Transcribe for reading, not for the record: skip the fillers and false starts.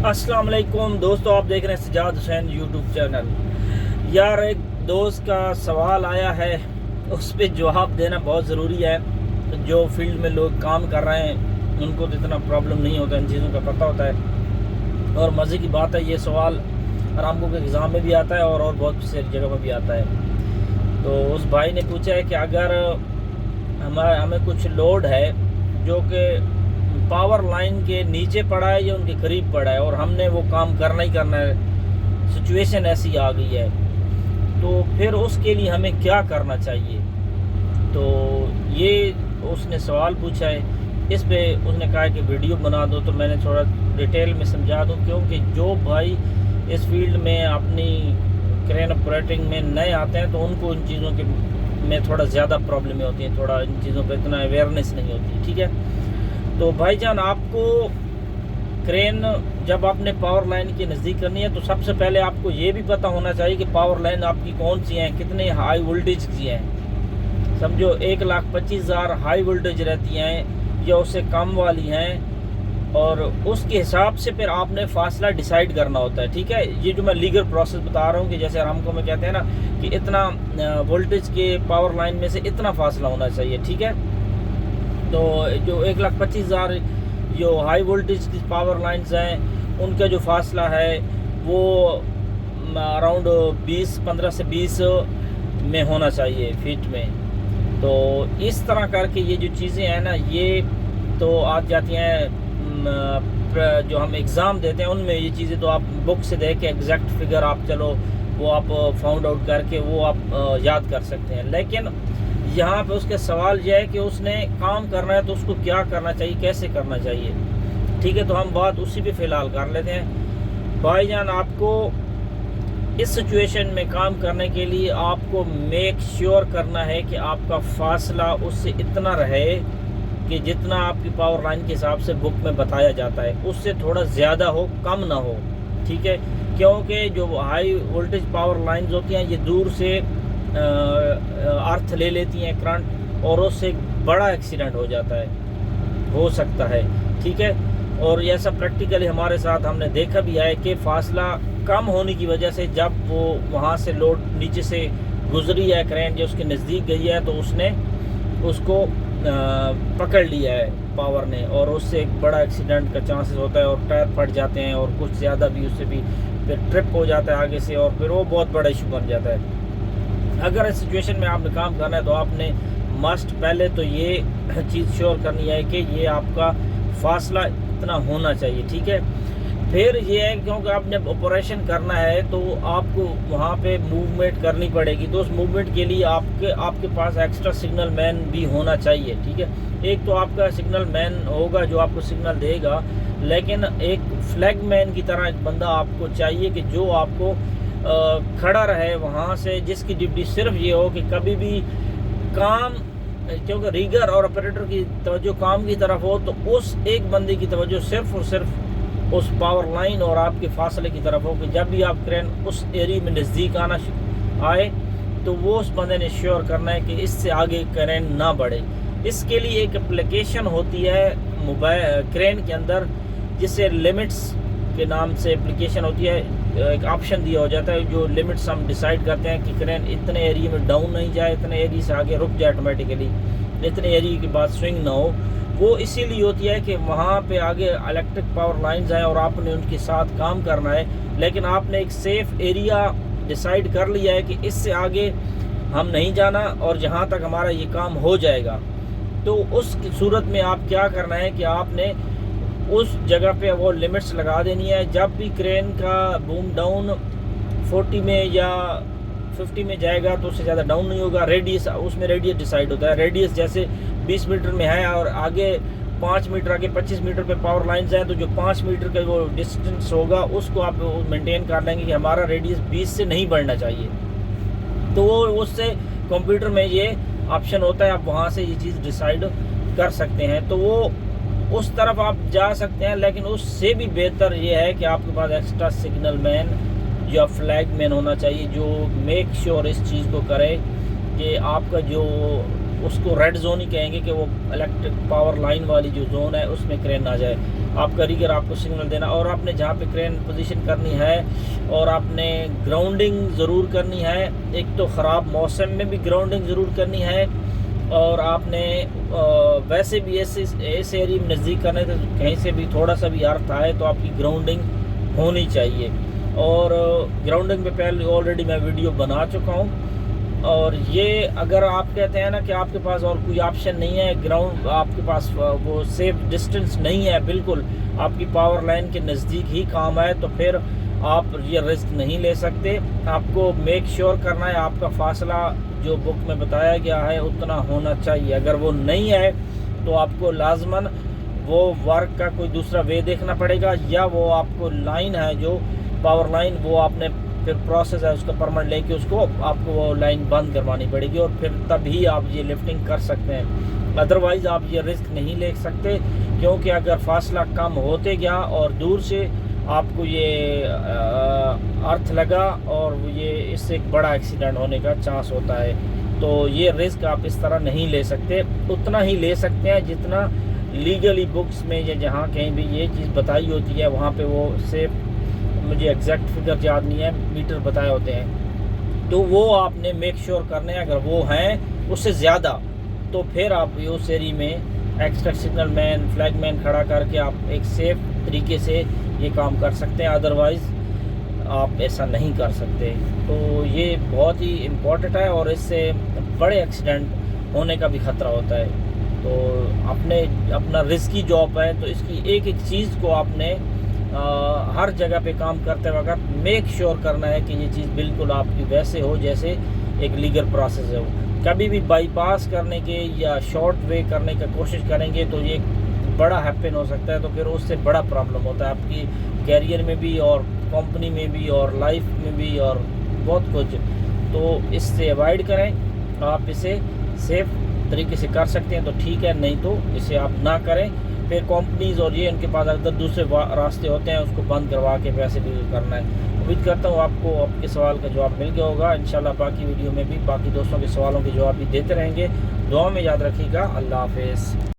अस्सलाम वालेकुम दोस्तों, आप देख रहे हैं सजाद हुसैन यूट्यूब चैनल। यार, एक दोस्त का सवाल आया है, उस पर जवाब देना बहुत ज़रूरी है। जो फील्ड में लोग काम कर रहे हैं उनको तो इतना प्रॉब्लम नहीं होता, इन चीज़ों का पता होता है। और मज़े की बात है, ये सवाल आरामको के एग्ज़ाम में भी आता है और बहुत सी जगह में भी आता है। तो उस भाई ने पूछा है कि अगर हमें कुछ लोड है जो कि पावर लाइन के नीचे पड़ा है या उनके करीब पड़ा है और हमने वो काम करना ही करना है, सिचुएशन ऐसी आ गई है, तो फिर उसके लिए हमें क्या करना चाहिए। तो ये उसने सवाल पूछा है, इस पे उसने कहा कि वीडियो बना दो। तो मैंने थोड़ा डिटेल में समझा दूं, क्योंकि जो भाई इस फील्ड में अपनी क्रेन ऑपरेटिंग में नए आते हैं तो उनको इन चीज़ों के में थोड़ा ज़्यादा प्रॉब्लम होती है, थोड़ा इन चीज़ों पर इतना अवेयरनेस नहीं होती। ठीक है, तो भाईजान, आपको क्रेन जब आपने पावर लाइन के नज़दीक करनी है तो सबसे पहले आपको ये भी पता होना चाहिए कि पावर लाइन आपकी कौन सी है, कितने हाई वोल्टेज की हैं। समझो 1,25,000 हाई वोल्टेज रहती हैं या उससे कम वाली हैं, और उसके हिसाब से फिर आपने फासला डिसाइड करना होता है। ठीक है, ये जो मैं लीगल प्रोसेस बता रहा हूँ कि जैसे आरामको में कहते हैं ना कि इतना वोल्टेज के पावर लाइन में से इतना फासला होना चाहिए। ठीक है, तो जो 1,25,000 जो हाई वोल्टेज की पावर लाइंस हैं उनका जो फासला है वो अराउंड 15 से 20 में होना चाहिए, फीट में। तो इस तरह करके ये जो चीज़ें हैं ना, ये तो आ जाती हैं जो हम एग्ज़ाम देते हैं उनमें ये चीज़ें तो आप बुक से देख के एग्जैक्ट फिगर आप चलो वो आप फाउंड आउट करके वो आप याद कर सकते हैं। लेकिन यहाँ पे उसका सवाल यह है कि उसने काम करना है तो उसको क्या करना चाहिए, कैसे करना चाहिए। ठीक है, तो हम बात उसी पे फ़िलहाल कर लेते हैं। भाईजान, आपको इस सिचुएशन में काम करने के लिए आपको मेक श्योर करना है कि आपका फासला उससे इतना रहे कि जितना आपकी पावर लाइन के हिसाब से बुक में बताया जाता है उससे थोड़ा ज़्यादा हो, कम ना हो। ठीक है, क्योंकि जो हाई वोल्टेज पावर लाइन्स होती हैं ये दूर से अर्थ ले लेती हैं करंट, और उससे एक बड़ा एक्सीडेंट हो जाता है, हो सकता है। ठीक है, और ये सब प्रैक्टिकली हमारे साथ हमने देखा भी है कि फासला कम होने की वजह से जब वो वहाँ से लोड नीचे से गुजरी है, क्रेन जो उसके नज़दीक गई है, तो उसने उसको पकड़ लिया है पावर ने, और उससे एक बड़ा एक्सीडेंट का चांसेस होता है और टायर फट जाते हैं और कुछ ज़्यादा भी उससे भी फिर ट्रिप हो जाता है आगे से, और फिर वो बहुत बड़ा इशू बन जाता है। अगर इस सिचुएशन में आपने काम करना है तो आपने मस्ट पहले तो ये चीज़ श्योर करनी है कि ये आपका फासला इतना होना चाहिए। ठीक है, फिर ये है क्योंकि आपने ऑपरेशन करना है तो आपको वहाँ पे मूवमेंट करनी पड़ेगी, तो उस मूवमेंट के लिए आपके पास एक्स्ट्रा सिग्नल मैन भी होना चाहिए। ठीक है, एक तो आपका सिग्नल मैन होगा जो आपको सिग्नल देगा, लेकिन एक फ्लैग मैन की तरह एक बंदा आपको चाहिए कि जो आपको खड़ा रहे वहाँ से, जिसकी ड्यूटी सिर्फ ये हो कि कभी भी काम, क्योंकि रीगर और ऑपरेटर की तवज्जो काम की तरफ हो, तो उस एक बंदे की तवज्जो सिर्फ और सिर्फ उस पावर लाइन और आपके फासले की तरफ हो कि जब भी आप क्रेन उस एरिया में नज़दीक आए तो वो उस बंदे ने श्योर करना है कि इससे आगे क्रेन ना बढ़े। इसके लिए एक एप्लीकेशन होती है मोबाइल क्रेन के अंदर, जिससे लिमिट्स के नाम से एप्लीकेशन होती है, एक ऑप्शन दिया हो जाता है जो लिमिट्स हम डिसाइड करते हैं कि क्रेन इतने एरिया में डाउन नहीं जाए, इतने एरिया से आगे रुक जाए ऑटोमेटिकली, इतने एरिया के बाद स्विंग ना हो। वो इसीलिए होती है कि वहाँ पे आगे इलेक्ट्रिक पावर लाइन्स हैं और आपने उनके साथ काम करना है, लेकिन आपने एक सेफ़ एरिया डिसाइड कर लिया है कि इससे आगे हम नहीं जाना और जहाँ तक हमारा ये काम हो जाएगा। तो उस सूरत में आप क्या करना है कि आपने उस जगह पे वो लिमिट्स लगा देनी है। जब भी क्रेन का बूम डाउन 40 में या 50 में जाएगा तो उससे ज़्यादा डाउन नहीं होगा। रेडियस, उसमें रेडियस डिसाइड होता है। रेडियस जैसे 20 मीटर में है और आगे 5 मीटर आगे 25 मीटर पे पावर लाइन्स हैं, तो जो 5 मीटर का वो डिस्टेंस होगा उसको आप मेंटेन कर लेंगे कि हमारा रेडियस 20 से नहीं बढ़ना चाहिए। तो वो उससे कंप्यूटर में ये ऑप्शन होता है, आप वहाँ से ये चीज़ डिसाइड कर सकते हैं, तो वो उस तरफ आप जा सकते हैं। लेकिन उससे भी बेहतर ये है कि आपके पास एक्स्ट्रा सिग्नल मैन या फ्लैग मैन होना चाहिए जो मेक श्योर इस चीज़ को करे कि आपका जो उसको रेड जोन ही कहेंगे कि वो इलेक्ट्रिक पावर लाइन वाली जो जोन है उसमें क्रेन ना जाए। آپ کا ریگر آپ کو سگنل دینا، اور آپ نے جہاں پہ کرین پوزیشن کرنی ہے اور آپ نے گراؤنڈنگ ضرور کرنی ہے. ایک تو خراب موسم میں بھی گراؤنڈنگ ضرور کرنی ہے، اور آپ نے ویسے بھی ایس ایریا میں نزدیک کرنے سے کہیں سے بھی تھوڑا سا بھی ارتھ آئے تو آپ کی گراؤنڈنگ ہونی چاہیے. اور گراؤنڈنگ پہ پہلے آلریڈی میں ویڈیو بنا چکا ہوں. اور یہ اگر آپ کہتے ہیں نا کہ آپ کے پاس اور کوئی آپشن نہیں ہے، گراؤنڈ آپ کے پاس وہ سیف ڈسٹنس نہیں ہے، بالکل آپ کی پاور لائن کے نزدیک ہی کام ہے، تو پھر آپ یہ رسک نہیں لے سکتے. آپ کو میک شیور کرنا ہے آپ کا فاصلہ جو بک میں بتایا گیا ہے اتنا ہونا چاہیے. اگر وہ نہیں ہے تو آپ کو لازماً وہ ورک کا کوئی دوسرا وے دیکھنا پڑے گا، یا وہ آپ کو لائن ہے جو پاور لائن وہ آپ نے پھر پروسیس ہے اس کا پرمٹ لے کے اس کو آپ کو وہ لائن بند کروانی پڑے گی، اور پھر تبھی آپ یہ لفٹنگ کر سکتے ہیں. ادروائز آپ یہ رسک نہیں لے سکتے، کیونکہ اگر فاصلہ کم ہوتے گیا اور دور سے آپ کو یہ ارتھ لگا اور یہ اس سے ایک بڑا ایکسیڈنٹ ہونے کا چانس ہوتا ہے. تو یہ رسک آپ اس طرح نہیں لے سکتے. اتنا ہی لے سکتے ہیں جتنا لیگلی بکس میں یا جہاں کہیں بھی یہ چیز بتائی ہوتی ہے وہاں پہ وہ سیف، مجھے ایگزیکٹ فگر یاد نہیں ہے، میٹر بتائے ہوتے ہیں، تو وہ آپ نے میک شیور کرنے ہیں. اگر وہ ہیں اس سے زیادہ تو پھر آپ اس ایریا میں ایکسٹرا سگنل مین، فلیگ مین کھڑا کر کے آپ ایک سیف طریقے سے یہ کام کر سکتے ہیں. ادروائز آپ ایسا نہیں کر سکتے. تو یہ بہت ہی امپورٹنٹ ہے، اور اس سے بڑے ایکسیڈنٹ ہونے کا بھی خطرہ ہوتا ہے. تو اپنا رسکی جاب ہے، تو اس کی ایک ایک چیز کو آپ نے ہر جگہ پہ کام کرتے وقت میک شیور کرنا ہے کہ یہ چیز بالکل آپ کی ویسے ہو جیسے ایک لیگل پروسیس ہو. کبھی بھی بائی پاس کرنے کے یا شارٹ وے کرنے کا کوشش کریں گے تو یہ بڑا ہیپن ہو سکتا ہے، تو پھر اس سے بڑا پرابلم ہوتا ہے آپ کی کیریئر میں بھی اور کمپنی میں بھی اور لائف میں بھی اور بہت کچھ. تو اس سے اوائڈ کریں. آپ اسے سیف طریقے سے کر سکتے ہیں تو ٹھیک ہے، نہیں تو اسے آپ نہ کریں. پھر کمپنیز اور یہ ان کے پاس اگر دوسرے راستے ہوتے ہیں اس کو بند کروا کے ویسے بھی کرنا ہے. امید کرتا ہوں آپ کو آپ کے سوال کا جواب مل گیا ہوگا. انشاءاللہ باقی ویڈیو میں بھی باقی دوستوں کے سوالوں کے جواب بھی دیتے رہیں گے. دعا میں یاد رکھیے گا. اللہ حافظ.